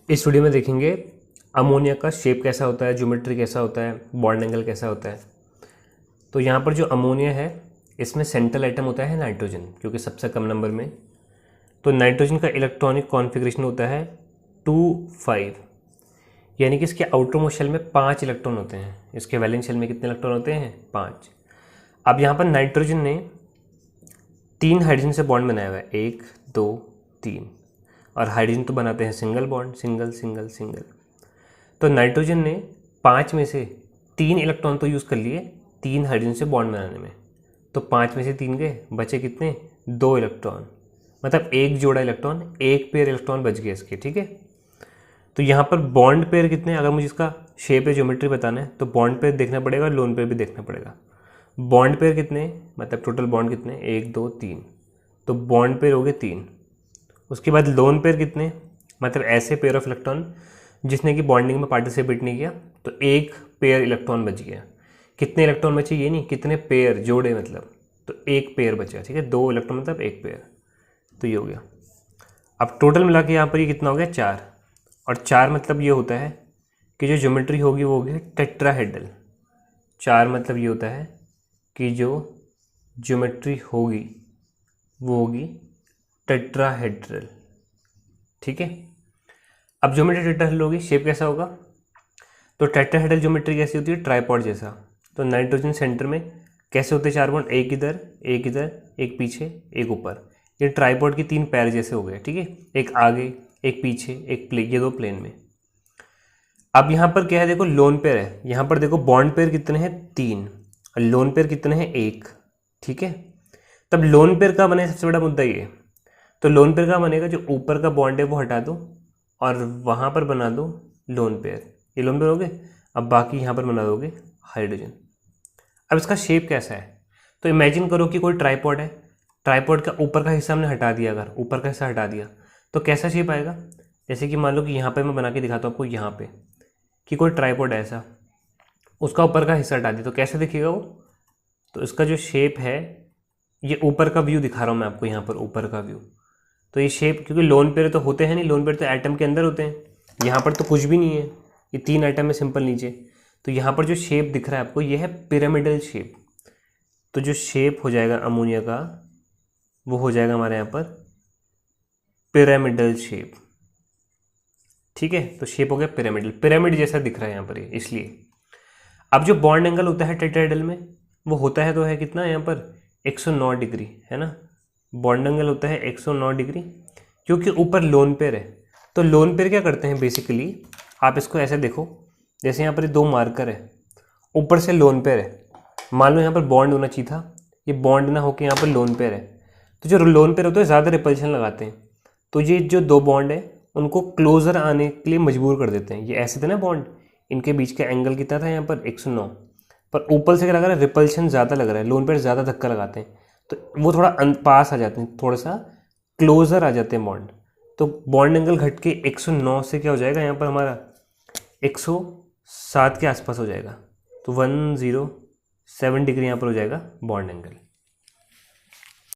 इस वीडियो में देखेंगे अमोनिया का शेप कैसा होता है, ज्योमेट्री कैसा होता है, बॉन्ड एंगल कैसा होता है। तो यहाँ पर जो अमोनिया है इसमें सेंट्रल एटम होता है नाइट्रोजन, क्योंकि सबसे कम नंबर में। तो नाइट्रोजन का इलेक्ट्रॉनिक कॉन्फ़िगरेशन होता है 2-5, यानी कि इसके आउटर मोस्ट शेल में 5 इलेक्ट्रॉन होते हैं। इसके वैलेंस शेल में कितने इलेक्ट्रॉन होते हैं? 5। अब यहाँ पर नाइट्रोजन ने 3 हाइड्रोजन से बॉन्ड बनाया हुआ है, 1 2 3, और हाइड्रोजन तो बनाते हैं single bond, single single single. तो नाइट्रोजन ने 5 में से 3 इलेक्ट्रॉन तो यूज़ कर लिए 3 हाइड्रोजन से बॉन्ड बनाने में। तो 5 में से 3 गए, बचे कितने? 2 इलेक्ट्रॉन, मतलब एक जोड़ा इलेक्ट्रॉन, एक पेयर इलेक्ट्रॉन बच गए इसके, ठीक है। तो यहाँ पर बॉन्ड पेयर कितने, अगर मुझे इसका शेप या ज्योमेट्री बताना है तो बॉन्ड पेयर देखना पड़ेगा, लोन पेयर भी देखना पड़ेगा। बॉन्ड पेयर कितने, मतलब टोटल बॉन्ड कितने? 1 2 3, तो बॉन्ड पेयर हो गए 3। उसके बाद लोन पेयर कितने, मतलब ऐसे पेयर ऑफ इलेक्ट्रॉन जिसने कि बॉन्डिंग में पार्टिसिपेट नहीं किया, तो एक पेयर इलेक्ट्रॉन बच गया। कितने इलेक्ट्रॉन बचे ये नहीं, कितने पेयर, जोड़े मतलब, तो एक पेयर बचा, ठीक है। 2 इलेक्ट्रॉन मतलब एक पेयर, तो ये हो गया। अब टोटल मिला के यहाँ पर ये कितना हो गया? 4। और 4 मतलब ये होता है कि जो ज्योमेट्री होगी वो होगी टेट्राहेड्रल। 4 मतलब ये होता है कि जो ज्योमेट्री होगी वो होगी टेट्राहेड्रल, ठीक है। अब ज्योमेट्री टेट्राहेड्रल होगी, शेप कैसा होगा? तो टेट्राहेड्रल ज्योमेट्री कैसी होती है? ट्राइपॉड जैसा। तो नाइट्रोजन सेंटर में कैसे होते हैं 4 बॉन्ड? एक इधर, एक इधर, एक पीछे, एक ऊपर। ये ट्राइपॉड की 3 पैर जैसे हो गए, ठीक है। एक आगे, एक पीछे, एक ये 2 प्लेन में। अब यहाँ पर क्या है, देखो लोन पेयर है। यहाँ पर देखो बॉन्ड पेयर कितने हैं? 3, और लोन पेयर कितने हैं? 1, ठीक है। तब लोन पेयर का बने, सबसे बड़ा मुद्दा ये। तो लोन पेयर का बनेगा, जो ऊपर का बॉन्ड है वो हटा दो और वहाँ पर बना दो लोन पेयर। ये लोन पेयर हो गए। अब बाकी यहाँ पर बना दोगे हाइड्रोजन। अब इसका शेप कैसा है? तो इमेजिन करो कि कोई ट्राइपॉड है, ट्राइपॉड का ऊपर का हिस्सा हमने हटा दिया। अगर ऊपर का हिस्सा हटा दिया तो कैसा शेप आएगा? जैसे कि मान लो कि यहाँ पे मैं बना के दिखाता हूँ आपको, यहाँ पे कि कोई ट्राइपॉड है ऐसा, उसका ऊपर का हिस्सा हटा दिया तो कैसे दिखेगा वो? तो इसका जो शेप है, ये ऊपर का व्यू दिखा रहा हूँ मैं आपको, यहाँ पर ऊपर का व्यू। तो ये शेप, क्योंकि लोन पेयर तो होते हैं नहीं, लोन पेयर तो एटम के अंदर होते हैं। यहाँ पर तो कुछ भी नहीं है, ये 3 एटम है सिंपल नीचे। तो यहाँ पर जो शेप दिख रहा है आपको, ये है पिरामिडल शेप। तो जो शेप हो जाएगा अमोनिया का, वो हो जाएगा हमारे यहाँ पर पिरामिडल शेप, ठीक है। तो शेप हो गया पिरामिडल, पिरामिड जैसा दिख रहा है यहाँ पर ये, इसलिए। अब जो बॉन्ड एंगल होता है टेट्राहेड्रल में, वो होता है तो है कितना यहाँ पर? 109 डिग्री, है ना। बॉन्ड एंगल होता है 109 डिग्री, क्योंकि ऊपर लोन पेयर है। तो लोन पेयर क्या करते हैं बेसिकली, आप इसको ऐसे देखो, जैसे यहाँ पर 2 मार्कर है, ऊपर से लोन पेयर है। मान लो यहाँ पर बॉन्ड होना चाहिए था, ये बॉन्ड ना होकर यहाँ पर लोन पेयर है। तो जो लोन पेयर होते हैं ज़्यादा रिपल्शन लगाते हैं, तो ये जो 2 बॉन्ड है उनको क्लोजर आने के लिए मजबूर कर देते हैं। ये ऐसे थे ना बॉन्ड, इनके बीच का एंगल कितना था यहाँ पर? 109। पर ऊपर से क्या लग रहा है? रिपल्शन ज़्यादा लग रहा है, लोन पेयर ज़्यादा धक्का लगाते हैं, तो वो थोड़ा पास आ जाते हैं, थोड़ा सा क्लोजर आ जाते हैं बॉन्ड। तो बॉन्ड एंगल घट के 109 से क्या हो जाएगा यहाँ पर हमारा? 107 के आसपास हो जाएगा। तो 107 डिग्री यहाँ पर हो जाएगा बॉन्ड एंगल।